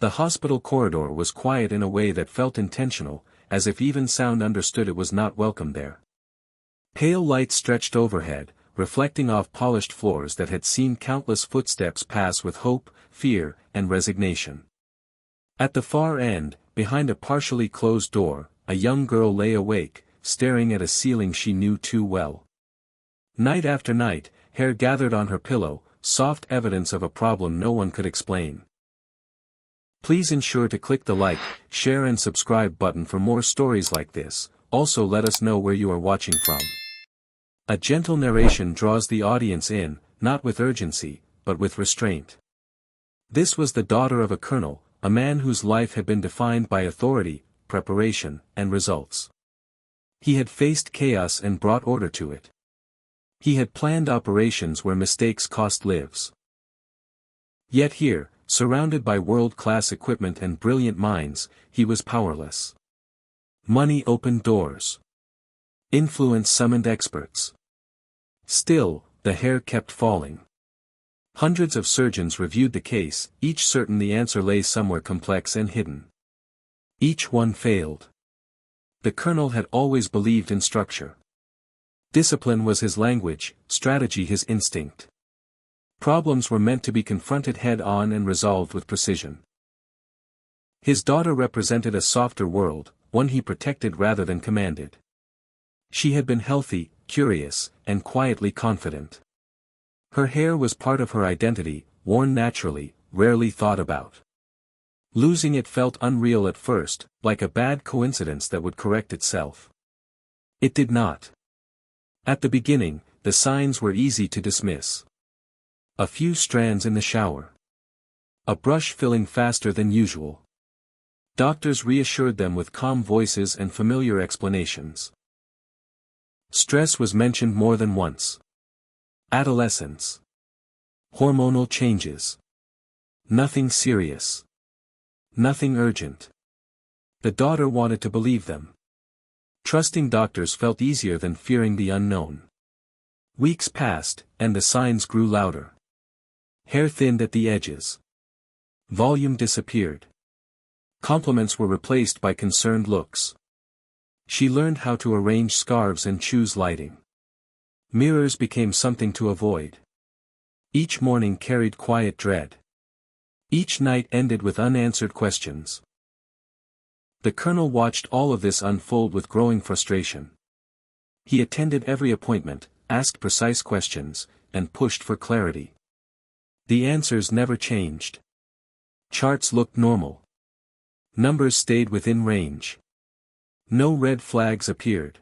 The hospital corridor was quiet in a way that felt intentional, as if even sound understood it was not welcome there. Pale light stretched overhead, reflecting off polished floors that had seen countless footsteps pass with hope, fear, and resignation. At the far end, behind a partially closed door, a young girl lay awake, staring at a ceiling she knew too well. Night after night, hair gathered on her pillow, soft evidence of a problem no one could explain. Please ensure to click the like, share and subscribe button for more stories like this. Also let us know where you are watching from. A gentle narration draws the audience in, not with urgency, but with restraint. This was the daughter of a colonel, a man whose life had been defined by authority, preparation, and results. He had faced chaos and brought order to it. He had planned operations where mistakes cost lives. Yet here, surrounded by world-class equipment and brilliant minds, he was powerless. Money opened doors. Influence summoned experts. Still, the hair kept falling. Hundreds of surgeons reviewed the case, each certain the answer lay somewhere complex and hidden. Each one failed. The colonel had always believed in structure. Discipline was his language, strategy his instinct. Problems were meant to be confronted head-on and resolved with precision. His daughter represented a softer world, one he protected rather than commanded. She had been healthy, curious, and quietly confident. Her hair was part of her identity, worn naturally, rarely thought about. Losing it felt unreal at first, like a bad coincidence that would correct itself. It did not. At the beginning, the signs were easy to dismiss. A few strands in the shower. A brush filling faster than usual. Doctors reassured them with calm voices and familiar explanations. Stress was mentioned more than once. Adolescence. Hormonal changes. Nothing serious. Nothing urgent. The daughter wanted to believe them. Trusting doctors felt easier than fearing the unknown. Weeks passed, and the signs grew louder. Hair thinned at the edges. Volume disappeared. Compliments were replaced by concerned looks. She learned how to arrange scarves and choose lighting. Mirrors became something to avoid. Each morning carried quiet dread. Each night ended with unanswered questions. The colonel watched all of this unfold with growing frustration. He attended every appointment, asked precise questions, and pushed for clarity. The answers never changed. Charts looked normal. Numbers stayed within range. No red flags appeared.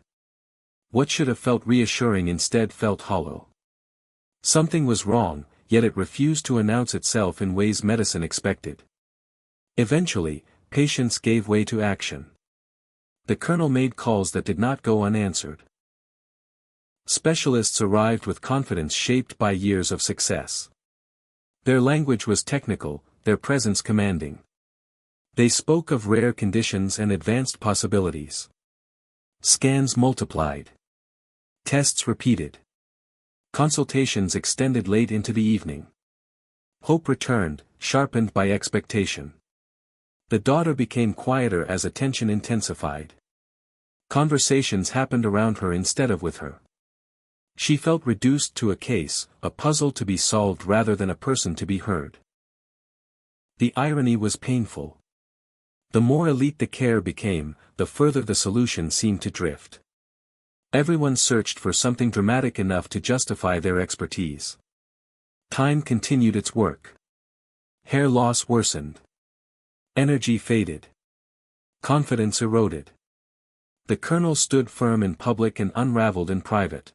What should have felt reassuring instead felt hollow. Something was wrong, yet it refused to announce itself in ways medicine expected. Eventually, patience gave way to action. The colonel made calls that did not go unanswered. Specialists arrived with confidence shaped by years of success. Their language was technical, their presence commanding. They spoke of rare conditions and advanced possibilities. Scans multiplied. Tests repeated. Consultations extended late into the evening. Hope returned, sharpened by expectation. The daughter became quieter as attention intensified. Conversations happened around her instead of with her. She felt reduced to a case, a puzzle to be solved rather than a person to be heard. The irony was painful. The more elite the care became, the further the solution seemed to drift. Everyone searched for something dramatic enough to justify their expertise. Time continued its work. Hair loss worsened. Energy faded. Confidence eroded. The colonel stood firm in public and unraveled in private.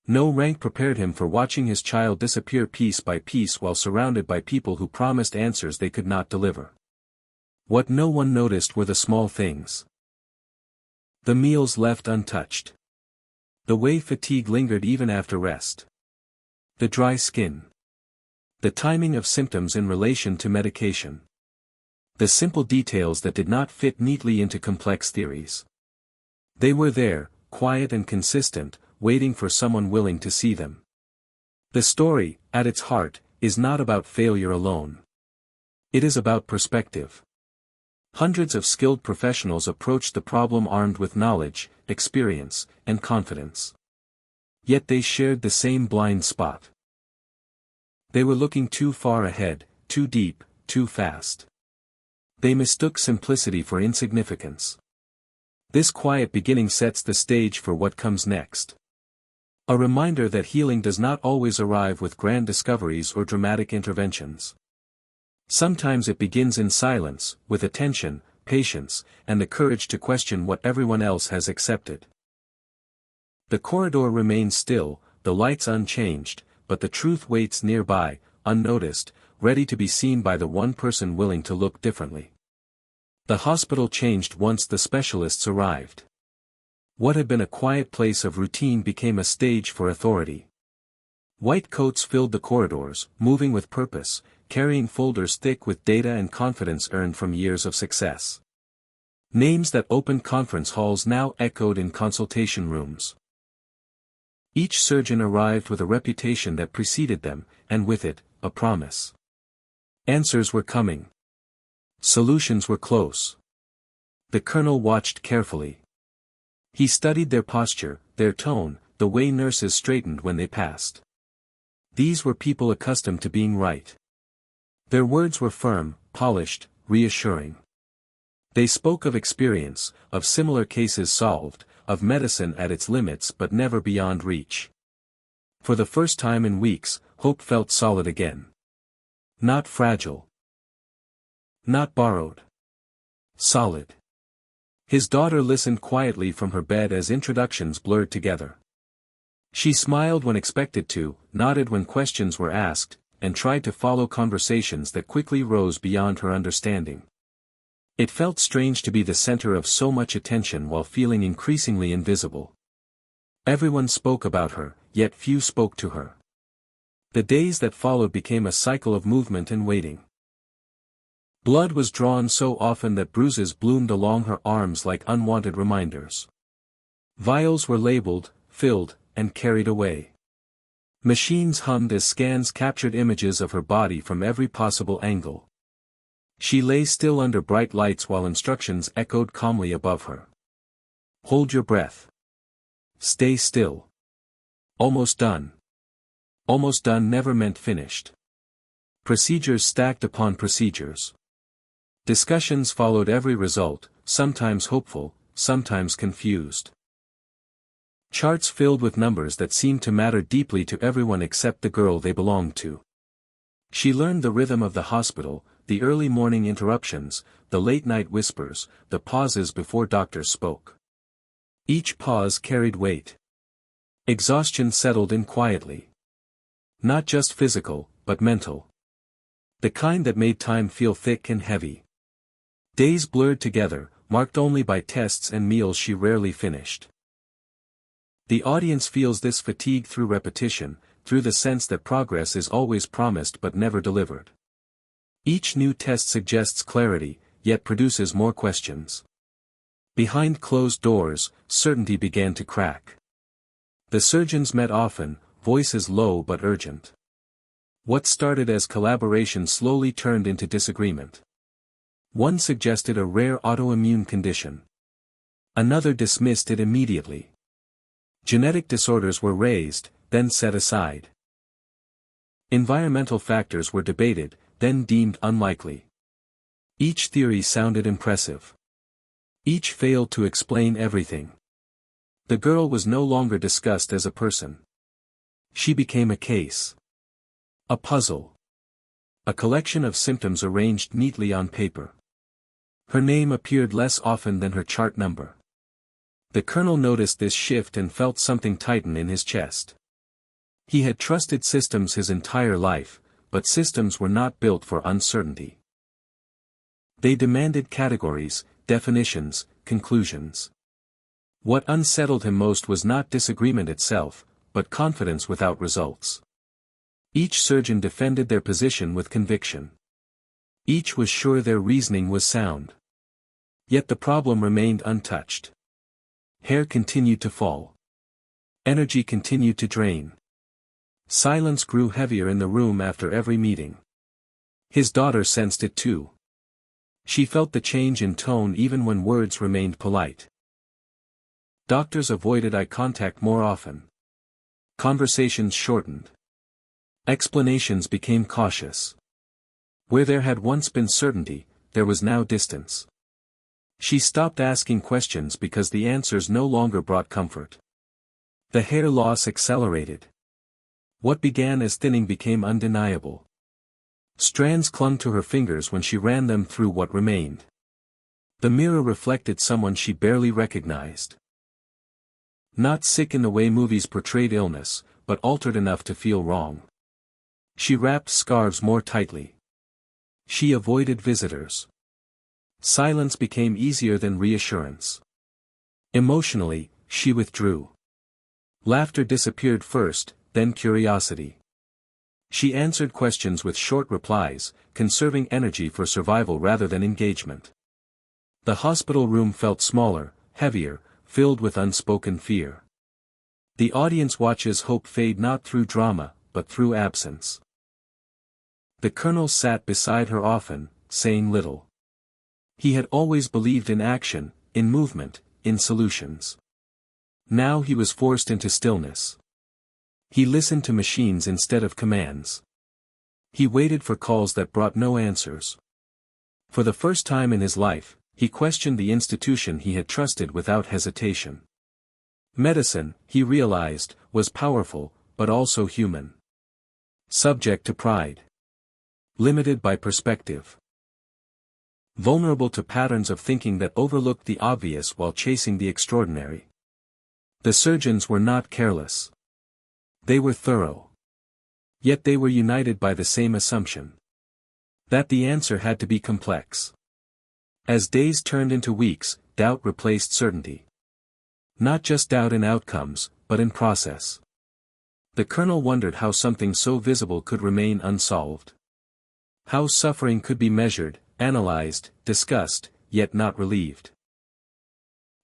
No rank prepared him for watching his child disappear piece by piece while surrounded by people who promised answers they could not deliver. What no one noticed were the small things. The meals left untouched. The way fatigue lingered even after rest. The dry skin. The timing of symptoms in relation to medication. The simple details that did not fit neatly into complex theories. They were there, quiet and consistent, waiting for someone willing to see them. The story, at its heart, is not about failure alone. It is about perspective. Hundreds of skilled professionals approached the problem armed with knowledge, experience, and confidence. Yet they shared the same blind spot. They were looking too far ahead, too deep, too fast. They mistook simplicity for insignificance. This quiet beginning sets the stage for what comes next. A reminder that healing does not always arrive with grand discoveries or dramatic interventions. Sometimes it begins in silence, with attention, patience, and the courage to question what everyone else has accepted. The corridor remains still, the lights unchanged, but the truth waits nearby, unnoticed, ready to be seen by the one person willing to look differently. The hospital changed once the specialists arrived. What had been a quiet place of routine became a stage for authority. White coats filled the corridors, moving with purpose, carrying folders thick with data and confidence earned from years of success. Names that opened conference halls now echoed in consultation rooms. Each surgeon arrived with a reputation that preceded them, and with it, a promise. Answers were coming. Solutions were close. The colonel watched carefully. He studied their posture, their tone, the way nurses straightened when they passed. These were people accustomed to being right. Their words were firm, polished, reassuring. They spoke of experience, of similar cases solved, of medicine at its limits but never beyond reach. For the first time in weeks, hope felt solid again. Not fragile. Not borrowed. Solid. His daughter listened quietly from her bed as introductions blurred together. She smiled when expected to, nodded when questions were asked, and tried to follow conversations that quickly rose beyond her understanding. It felt strange to be the center of so much attention while feeling increasingly invisible. Everyone spoke about her, yet few spoke to her. The days that followed became a cycle of movement and waiting. Blood was drawn so often that bruises bloomed along her arms like unwanted reminders. Vials were labeled, filled, and carried away. Machines hummed as scans captured images of her body from every possible angle. She lay still under bright lights while instructions echoed calmly above her. Hold your breath. Stay still. Almost done. Almost done never meant finished. Procedures stacked upon procedures. Discussions followed every result, sometimes hopeful, sometimes confused. Charts filled with numbers that seemed to matter deeply to everyone except the girl they belonged to. She learned the rhythm of the hospital, the early morning interruptions, the late-night whispers, the pauses before doctors spoke. Each pause carried weight. Exhaustion settled in quietly. Not just physical, but mental. The kind that made time feel thick and heavy. Days blurred together, marked only by tests and meals she rarely finished. The audience feels this fatigue through repetition, through the sense that progress is always promised but never delivered. Each new test suggests clarity, yet produces more questions. Behind closed doors, certainty began to crack. The surgeons met often, voices low but urgent. What started as collaboration slowly turned into disagreement. One suggested a rare autoimmune condition. Another dismissed it immediately. Genetic disorders were raised, then set aside. Environmental factors were debated, then deemed unlikely. Each theory sounded impressive. Each failed to explain everything. The girl was no longer discussed as a person. She became a case. A puzzle. A collection of symptoms arranged neatly on paper. Her name appeared less often than her chart number. The colonel noticed this shift and felt something tighten in his chest. He had trusted systems his entire life, but systems were not built for uncertainty. They demanded categories, definitions, conclusions. What unsettled him most was not disagreement itself, but confidence without results. Each surgeon defended their position with conviction. Each was sure their reasoning was sound. Yet the problem remained untouched. Hair continued to fall. Energy continued to drain. Silence grew heavier in the room after every meeting. His daughter sensed it too. She felt the change in tone even when words remained polite. Doctors avoided eye contact more often. Conversations shortened. Explanations became cautious. Where there had once been certainty, there was now distance. She stopped asking questions because the answers no longer brought comfort. The hair loss accelerated. What began as thinning became undeniable. Strands clung to her fingers when she ran them through what remained. The mirror reflected someone she barely recognized. Not sick in the way movies portrayed illness, but altered enough to feel wrong. She wrapped scarves more tightly. She avoided visitors. Silence became easier than reassurance. Emotionally, she withdrew. Laughter disappeared first, then curiosity. She answered questions with short replies, conserving energy for survival rather than engagement. The hospital room felt smaller, heavier, filled with unspoken fear. The audience watches hope fade not through drama, but through absence. The colonel sat beside her often, saying little. He had always believed in action, in movement, in solutions. Now he was forced into stillness. He listened to machines instead of commands. He waited for calls that brought no answers. For the first time in his life, he questioned the institution he had trusted without hesitation. Medicine, he realized, was powerful, but also human. Subject to pride. Limited by perspective. Vulnerable to patterns of thinking that overlooked the obvious while chasing the extraordinary. The surgeons were not careless. They were thorough. Yet they were united by the same assumption. That the answer had to be complex. As days turned into weeks, doubt replaced certainty. Not just doubt in outcomes, but in process. The colonel wondered how something so visible could remain unsolved. How suffering could be measured, analyzed, discussed, yet not relieved.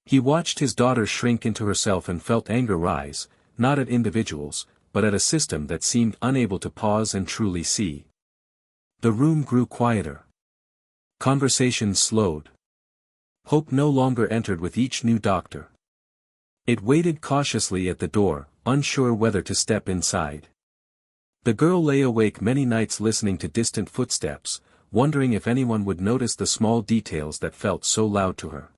He watched his daughter shrink into herself and felt anger rise, not at individuals, but at a system that seemed unable to pause and truly see. The room grew quieter. Conversations slowed. Hope no longer entered with each new doctor. It waited cautiously at the door, unsure whether to step inside. The girl lay awake many nights listening to distant footsteps, wondering if anyone would notice the small details that felt so loud to her.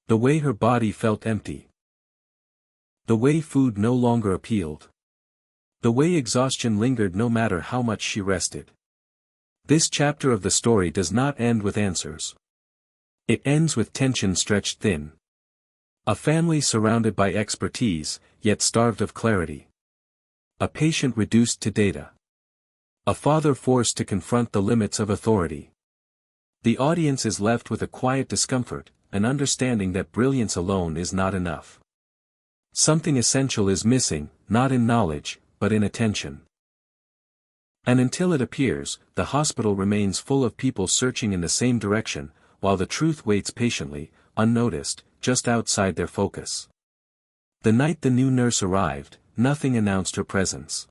The way her body felt empty. The way food no longer appealed. The way exhaustion lingered no matter how much she rested. This chapter of the story does not end with answers. It ends with tension stretched thin. A family surrounded by expertise, yet starved of clarity. A patient reduced to data. A father forced to confront the limits of authority. The audience is left with a quiet discomfort, an understanding that brilliance alone is not enough. Something essential is missing, not in knowledge, but in attention. And until it appears, the hospital remains full of people searching in the same direction, while the truth waits patiently, unnoticed, just outside their focus. The night the new nurse arrived, nothing announced her presence.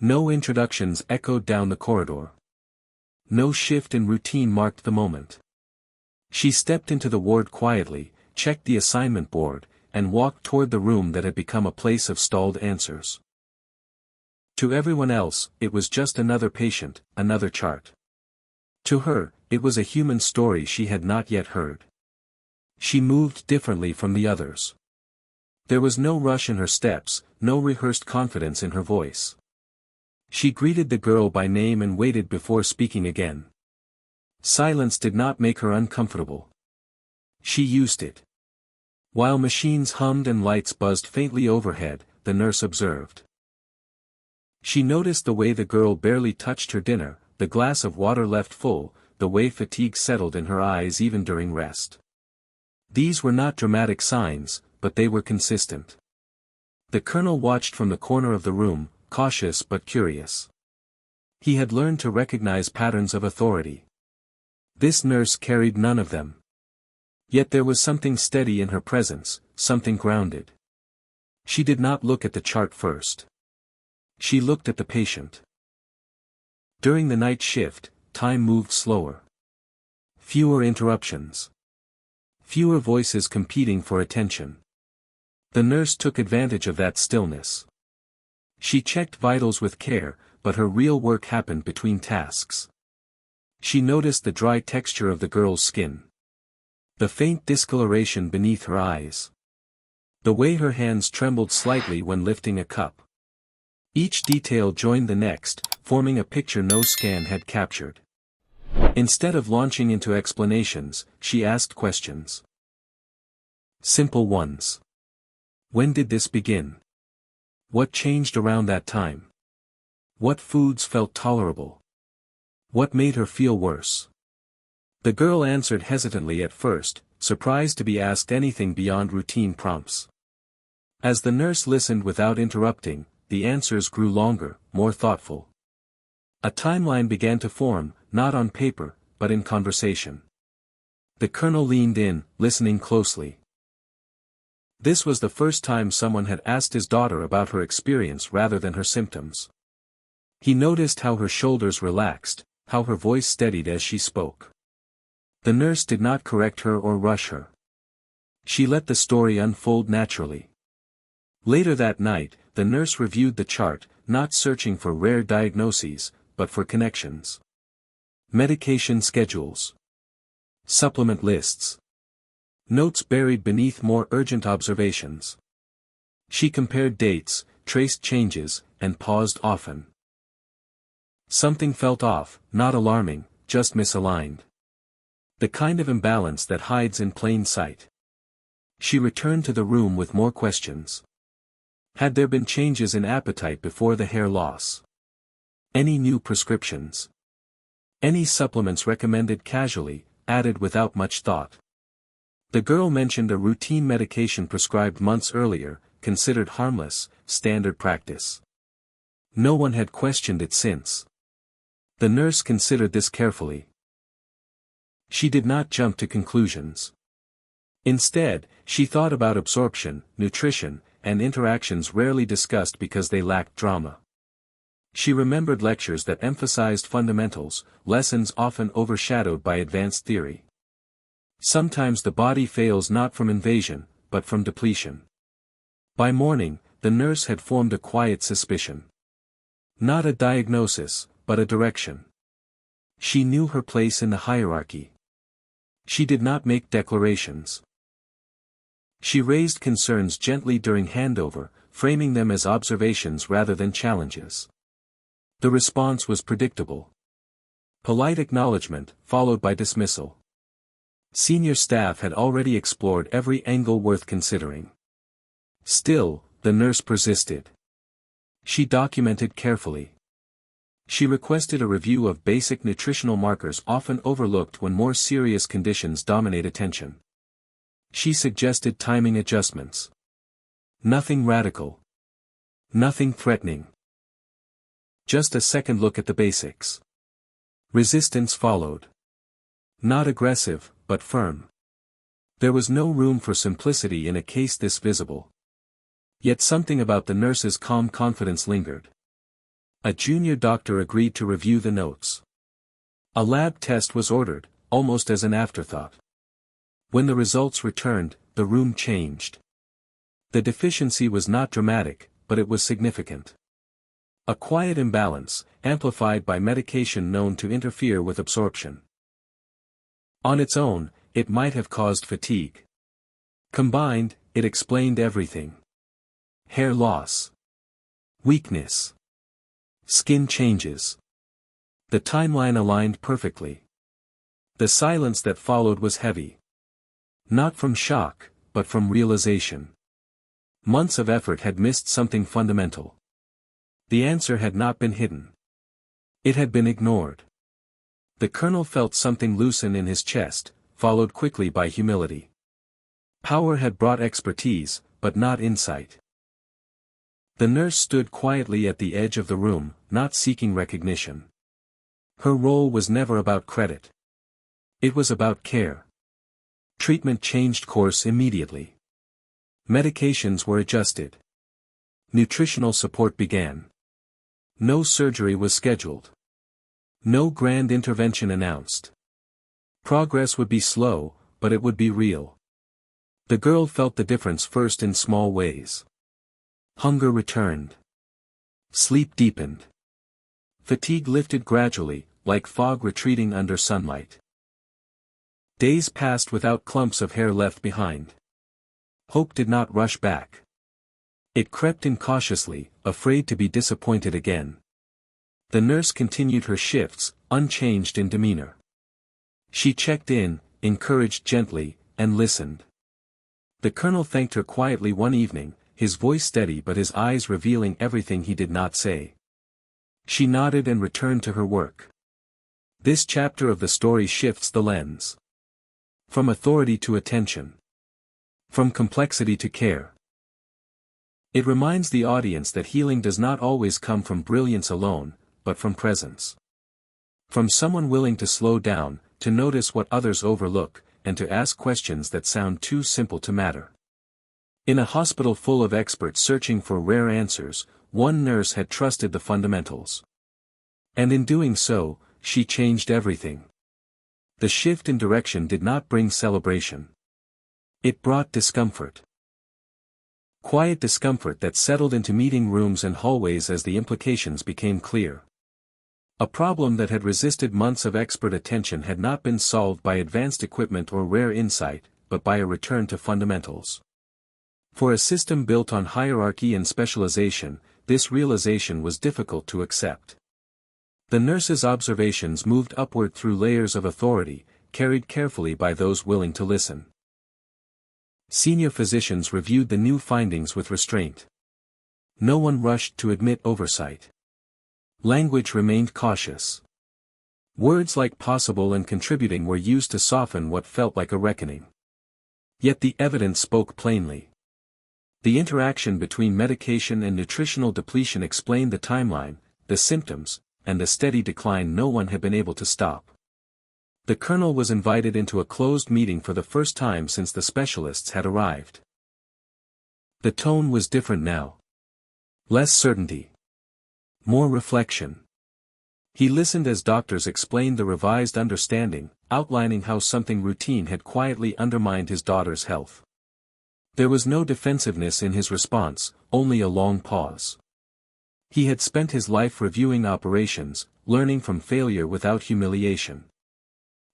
No introductions echoed down the corridor. No shift in routine marked the moment. She stepped into the ward quietly, checked the assignment board, and walked toward the room that had become a place of stalled answers. To everyone else, it was just another patient, another chart. To her, it was a human story she had not yet heard. She moved differently from the others. There was no rush in her steps, no rehearsed confidence in her voice. She greeted the girl by name and waited before speaking again. Silence did not make her uncomfortable. She used it. While machines hummed and lights buzzed faintly overhead, the nurse observed. She noticed the way the girl barely touched her dinner, the glass of water left full, the way fatigue settled in her eyes even during rest. These were not dramatic signs, but they were consistent. The colonel watched from the corner of the room, cautious but curious. He had learned to recognize patterns of authority. This nurse carried none of them. Yet there was something steady in her presence, something grounded. She did not look at the chart first. She looked at the patient. During the night shift, time moved slower. Fewer interruptions. Fewer voices competing for attention. The nurse took advantage of that stillness. She checked vitals with care, but her real work happened between tasks. She noticed the dry texture of the girl's skin. The faint discoloration beneath her eyes. The way her hands trembled slightly when lifting a cup. Each detail joined the next, forming a picture no scan had captured. Instead of launching into explanations, she asked questions. Simple ones. When did this begin? What changed around that time? What foods felt tolerable? What made her feel worse? The girl answered hesitantly at first, surprised to be asked anything beyond routine prompts. As the nurse listened without interrupting, the answers grew longer, more thoughtful. A timeline began to form, not on paper, but in conversation. The colonel leaned in, listening closely. This was the first time someone had asked his daughter about her experience rather than her symptoms. He noticed how her shoulders relaxed, how her voice steadied as she spoke. The nurse did not correct her or rush her. She let the story unfold naturally. Later that night, the nurse reviewed the chart, not searching for rare diagnoses, but for connections. Medication schedules. Supplement lists. Notes buried beneath more urgent observations. She compared dates, traced changes, and paused often. Something felt off, not alarming, just misaligned. The kind of imbalance that hides in plain sight. She returned to the room with more questions. Had there been changes in appetite before the hair loss? Any new prescriptions? Any supplements recommended casually, added without much thought? The girl mentioned a routine medication prescribed months earlier, considered harmless, standard practice. No one had questioned it since. The nurse considered this carefully. She did not jump to conclusions. Instead, she thought about absorption, nutrition, and interactions rarely discussed because they lacked drama. She remembered lectures that emphasized fundamentals, lessons often overshadowed by advanced theory. Sometimes the body fails not from invasion, but from depletion. By morning, the nurse had formed a quiet suspicion. Not a diagnosis, but a direction. She knew her place in the hierarchy. She did not make declarations. She raised concerns gently during handover, framing them as observations rather than challenges. The response was predictable. Polite acknowledgement, followed by dismissal. Senior staff had already explored every angle worth considering. Still, the nurse persisted. She documented carefully. She requested a review of basic nutritional markers often overlooked when more serious conditions dominate attention. She suggested timing adjustments. Nothing radical. Nothing threatening. Just a second look at the basics. Resistance followed. Not aggressive, but firm. There was no room for simplicity in a case this visible. Yet something about the nurse's calm confidence lingered. A junior doctor agreed to review the notes. A lab test was ordered, almost as an afterthought. When the results returned, the room changed. The deficiency was not dramatic, but it was significant. A quiet imbalance, amplified by medication known to interfere with absorption. On its own, it might have caused fatigue. Combined, it explained everything. Hair loss. Weakness. Skin changes. The timeline aligned perfectly. The silence that followed was heavy. Not from shock, but from realization. Months of effort had missed something fundamental. The answer had not been hidden. It had been ignored. The colonel felt something loosen in his chest, followed quickly by humility. Power had brought expertise, but not insight. The nurse stood quietly at the edge of the room, not seeking recognition. Her role was never about credit. It was about care. Treatment changed course immediately. Medications were adjusted. Nutritional support began. No surgery was scheduled. No grand intervention announced. Progress would be slow, but it would be real. The girl felt the difference first in small ways. Hunger returned. Sleep deepened. Fatigue lifted gradually, like fog retreating under sunlight. Days passed without clumps of hair left behind. Hope did not rush back. It crept in cautiously, afraid to be disappointed again. The nurse continued her shifts, unchanged in demeanor. She checked in, encouraged gently, and listened. The colonel thanked her quietly one evening, his voice steady but his eyes revealing everything he did not say. She nodded and returned to her work. This chapter of the story shifts the lens. From authority to attention. From complexity to care. It reminds the audience that healing does not always come from brilliance alone, but from presence. From someone willing to slow down, to notice what others overlook, and to ask questions that sound too simple to matter. In a hospital full of experts searching for rare answers, one nurse had trusted the fundamentals. And in doing so, she changed everything. The shift in direction did not bring celebration. It brought discomfort. Quiet discomfort that settled into meeting rooms and hallways as the implications became clear. A problem that had resisted months of expert attention had not been solved by advanced equipment or rare insight, but by a return to fundamentals. For a system built on hierarchy and specialization, this realization was difficult to accept. The nurse's observations moved upward through layers of authority, carried carefully by those willing to listen. Senior physicians reviewed the new findings with restraint. No one rushed to admit oversight. Language remained cautious. Words like possible and contributing were used to soften what felt like a reckoning. Yet the evidence spoke plainly. The interaction between medication and nutritional depletion explained the timeline, the symptoms, and the steady decline no one had been able to stop. The colonel was invited into a closed meeting for the first time since the specialists had arrived. The tone was different now. Less certainty. More reflection. He listened as doctors explained the revised understanding, outlining how something routine had quietly undermined his daughter's health. There was no defensiveness in his response, only a long pause. He had spent his life reviewing operations, learning from failure without humiliation.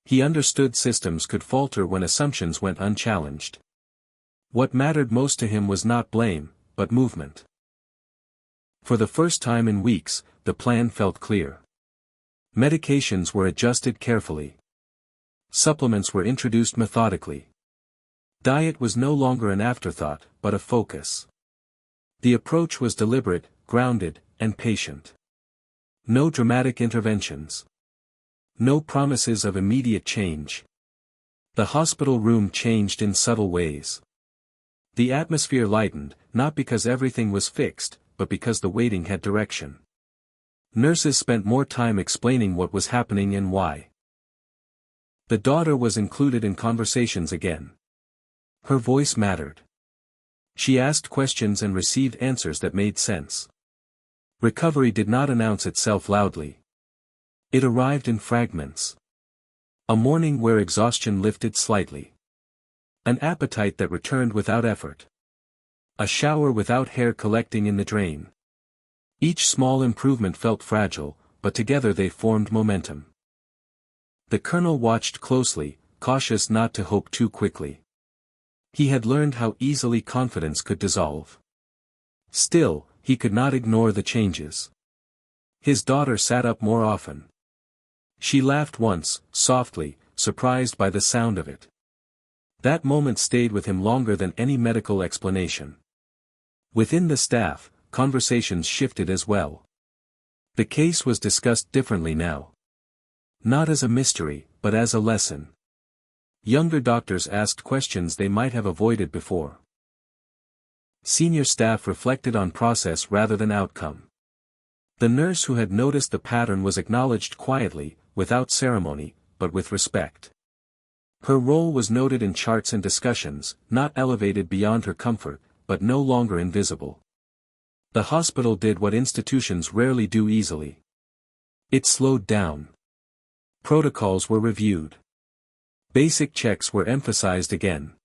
He understood systems could falter when assumptions went unchallenged. What mattered most to him was not blame, but movement. For the first time in weeks, the plan felt clear. Medications were adjusted carefully. Supplements were introduced methodically. Diet was no longer an afterthought, but a focus. The approach was deliberate, grounded, and patient. No dramatic interventions. No promises of immediate change. The hospital room changed in subtle ways. The atmosphere lightened, not because everything was fixed, but because the waiting had direction. Nurses spent more time explaining what was happening and why. The daughter was included in conversations again. Her voice mattered. She asked questions and received answers that made sense. Recovery did not announce itself loudly. It arrived in fragments. A morning where exhaustion lifted slightly. An appetite that returned without effort. A shower without hair collecting in the drain. Each small improvement felt fragile, but together they formed momentum. The colonel watched closely, cautious not to hope too quickly. He had learned how easily confidence could dissolve. Still, he could not ignore the changes. His daughter sat up more often. She laughed once, softly, surprised by the sound of it. That moment stayed with him longer than any medical explanation. Within the staff, conversations shifted as well. The case was discussed differently now. Not as a mystery, but as a lesson. Younger doctors asked questions they might have avoided before. Senior staff reflected on process rather than outcome. The nurse who had noticed the pattern was acknowledged quietly, without ceremony, but with respect. Her role was noted in charts and discussions, not elevated beyond her comfort, but no longer invisible. The hospital did what institutions rarely do easily. It slowed down. Protocols were reviewed. Basic checks were emphasized again.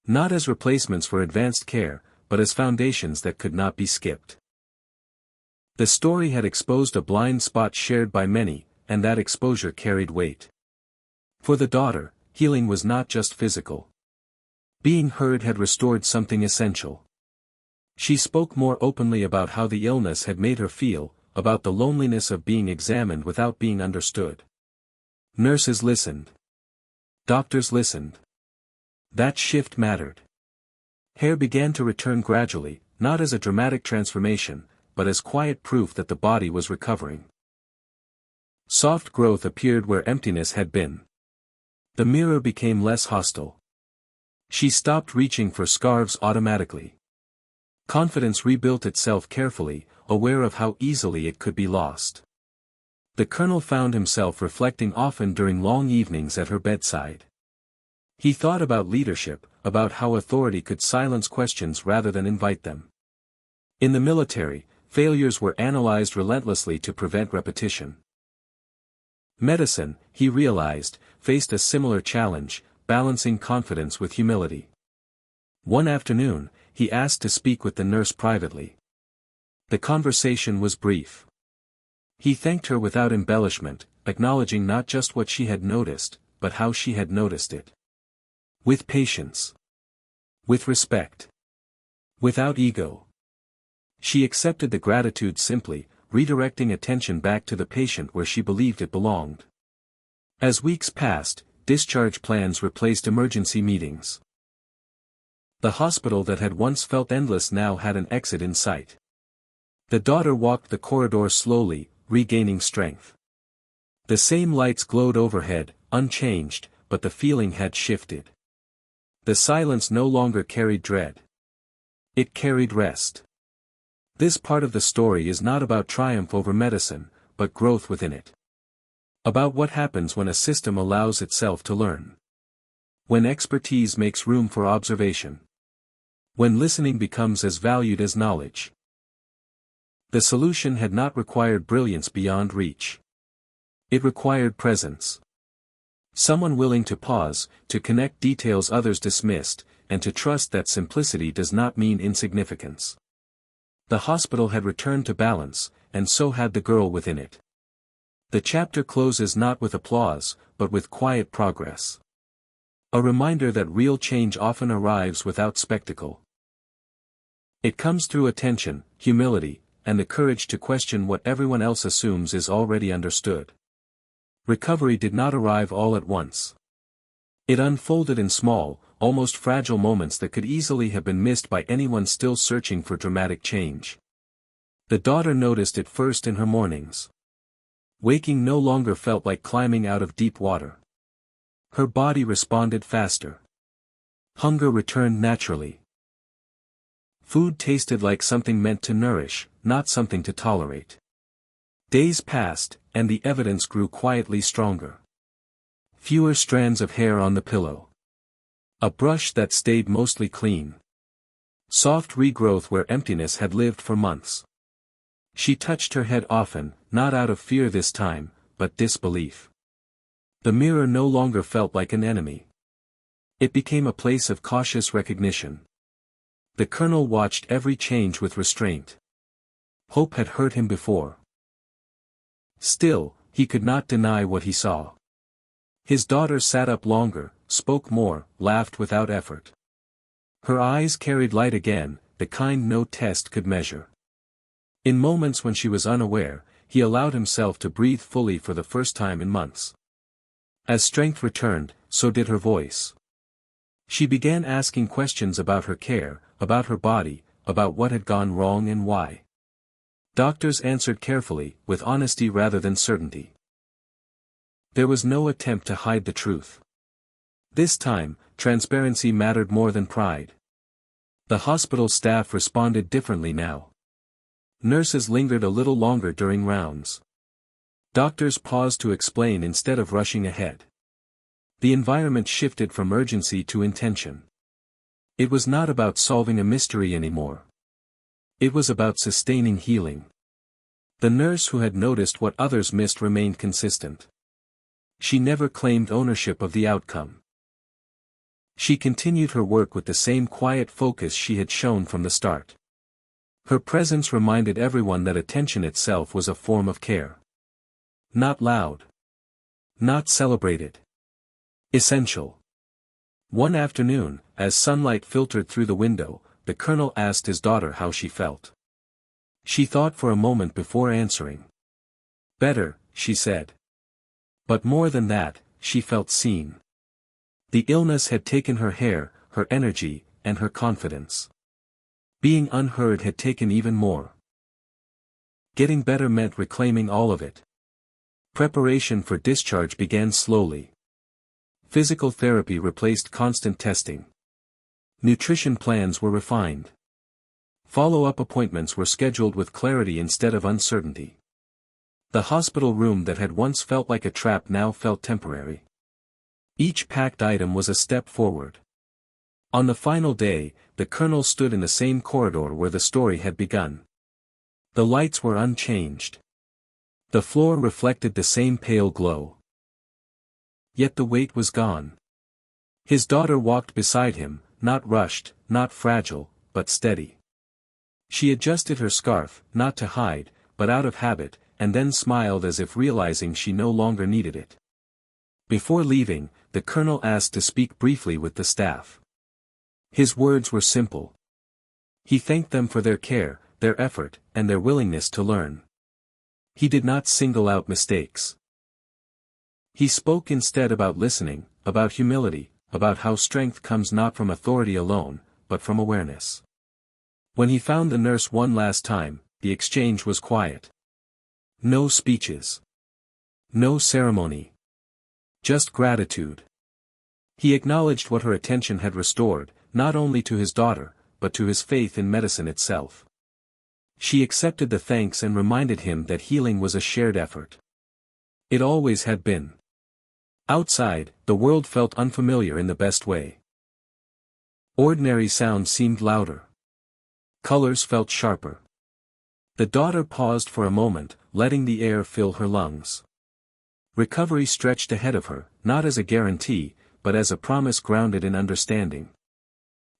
Not as replacements for advanced care, but as foundations that could not be skipped. The story had exposed a blind spot shared by many, and that exposure carried weight. For the daughter, healing was not just physical. Being heard had restored something essential. She spoke more openly about how the illness had made her feel, about the loneliness of being examined without being understood. Nurses listened. Doctors listened. That shift mattered. Hair began to return gradually, not as a dramatic transformation, but as quiet proof that the body was recovering. Soft growth appeared where emptiness had been. The mirror became less hostile. She stopped reaching for scarves automatically. Confidence rebuilt itself carefully, aware of how easily it could be lost. The colonel found himself reflecting often during long evenings at her bedside. He thought about leadership, about how authority could silence questions rather than invite them. In the military, failures were analyzed relentlessly to prevent repetition. Medicine, he realized, faced a similar challenge, balancing confidence with humility. One afternoon, he asked to speak with the nurse privately. The conversation was brief. He thanked her without embellishment, acknowledging not just what she had noticed, but how she had noticed it. With patience. With respect. Without ego. She accepted the gratitude simply, redirecting attention back to the patient where she believed it belonged. As weeks passed, discharge plans replaced emergency meetings. The hospital that had once felt endless now had an exit in sight. The daughter walked the corridor slowly, regaining strength. The same lights glowed overhead, unchanged, but the feeling had shifted. The silence no longer carried dread. It carried rest. This part of the story is not about triumph over medicine, but growth within it. About what happens when a system allows itself to learn. When expertise makes room for observation. When listening becomes as valued as knowledge. The solution had not required brilliance beyond reach. It required presence. Someone willing to pause, to connect details others dismissed, and to trust that simplicity does not mean insignificance. The hospital had returned to balance, and so had the girl within it. The chapter closes not with applause, but with quiet progress. A reminder that real change often arrives without spectacle. It comes through attention, humility, and the courage to question what everyone else assumes is already understood. Recovery did not arrive all at once. It unfolded in small, almost fragile moments that could easily have been missed by anyone still searching for dramatic change. The daughter noticed it first in her mornings. Waking no longer felt like climbing out of deep water. Her body responded faster. Hunger returned naturally. Food tasted like something meant to nourish, not something to tolerate. Days passed, and the evidence grew quietly stronger. Fewer strands of hair on the pillow. A brush that stayed mostly clean. Soft regrowth where emptiness had lived for months. She touched her head often, not out of fear this time, but disbelief. The mirror no longer felt like an enemy. It became a place of cautious recognition. The colonel watched every change with restraint. Hope had hurt him before. Still, he could not deny what he saw. His daughter sat up longer, spoke more, laughed without effort. Her eyes carried light again, the kind no test could measure. In moments when she was unaware, he allowed himself to breathe fully for the first time in months. As strength returned, so did her voice. She began asking questions about her care, about her body, about what had gone wrong and why. Doctors answered carefully, with honesty rather than certainty. There was no attempt to hide the truth. This time, transparency mattered more than pride. The hospital staff responded differently now. Nurses lingered a little longer during rounds. Doctors paused to explain instead of rushing ahead. The environment shifted from urgency to intention. It was not about solving a mystery anymore. It was about sustaining healing. The nurse who had noticed what others missed remained consistent. She never claimed ownership of the outcome. She continued her work with the same quiet focus she had shown from the start. Her presence reminded everyone that attention itself was a form of care. Not loud. Not celebrated. Essential. One afternoon, as sunlight filtered through the window, the colonel asked his daughter how she felt. She thought for a moment before answering. Better, she said. But more than that, she felt seen. The illness had taken her hair, her energy, and her confidence. Being unheard had taken even more. Getting better meant reclaiming all of it. Preparation for discharge began slowly. Physical therapy replaced constant testing. Nutrition plans were refined. Follow-up appointments were scheduled with clarity instead of uncertainty. The hospital room that had once felt like a trap now felt temporary. Each packed item was a step forward. On the final day, the colonel stood in the same corridor where the story had begun. The lights were unchanged. The floor reflected the same pale glow. Yet the weight was gone. His daughter walked beside him, not rushed, not fragile, but steady. She adjusted her scarf, not to hide, but out of habit, and then smiled as if realizing she no longer needed it. Before leaving, the colonel asked to speak briefly with the staff. His words were simple. He thanked them for their care, their effort, and their willingness to learn. He did not single out mistakes. He spoke instead about listening, about humility, about how strength comes not from authority alone, but from awareness. When he found the nurse one last time, the exchange was quiet. No speeches. No ceremony. Just gratitude. He acknowledged what her attention had restored, not only to his daughter, but to his faith in medicine itself. She accepted the thanks and reminded him that healing was a shared effort. It always had been. Outside, the world felt unfamiliar in the best way. Ordinary sounds seemed louder. Colors felt sharper. The daughter paused for a moment, letting the air fill her lungs. Recovery stretched ahead of her, not as a guarantee, but as a promise grounded in understanding.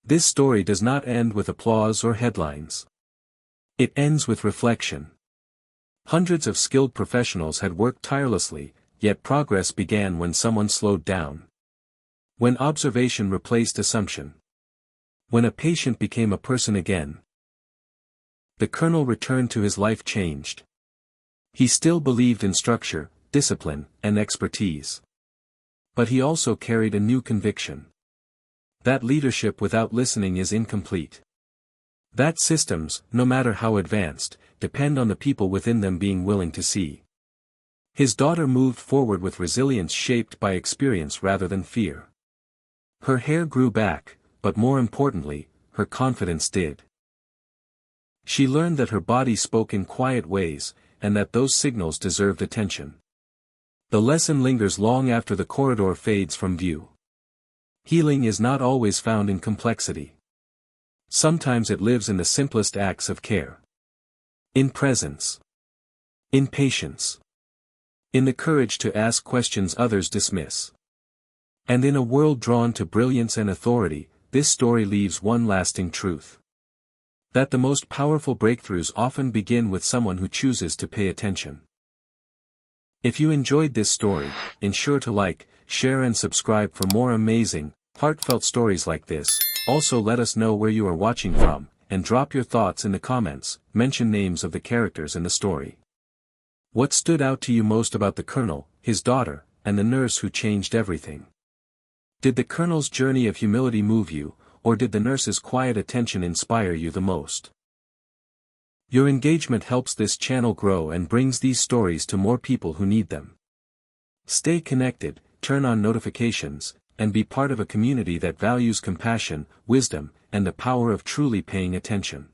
This story does not end with applause or headlines. It ends with reflection. Hundreds of skilled professionals had worked tirelessly, yet progress began when someone slowed down. When observation replaced assumption. When a patient became a person again. The colonel returned to his life changed. He still believed in structure, discipline, and expertise. But he also carried a new conviction. That leadership without listening is incomplete. That systems, no matter how advanced, depend on the people within them being willing to see. His daughter moved forward with resilience shaped by experience rather than fear. Her hair grew back, but more importantly, her confidence did. She learned that her body spoke in quiet ways, and that those signals deserved attention. The lesson lingers long after the corridor fades from view. Healing is not always found in complexity. Sometimes it lives in the simplest acts of care. In presence. In patience. In the courage to ask questions others dismiss. And in a world drawn to brilliance and authority, this story leaves one lasting truth. That the most powerful breakthroughs often begin with someone who chooses to pay attention. If you enjoyed this story, ensure to like, share and subscribe for more amazing, heartfelt stories like this. Also let us know where you are watching from, and drop your thoughts in the comments, mention names of the characters in the story. What stood out to you most about the colonel, his daughter, and the nurse who changed everything? Did the colonel's journey of humility move you, or did the nurse's quiet attention inspire you the most? Your engagement helps this channel grow and brings these stories to more people who need them. Stay connected, turn on notifications, and be part of a community that values compassion, wisdom, and the power of truly paying attention.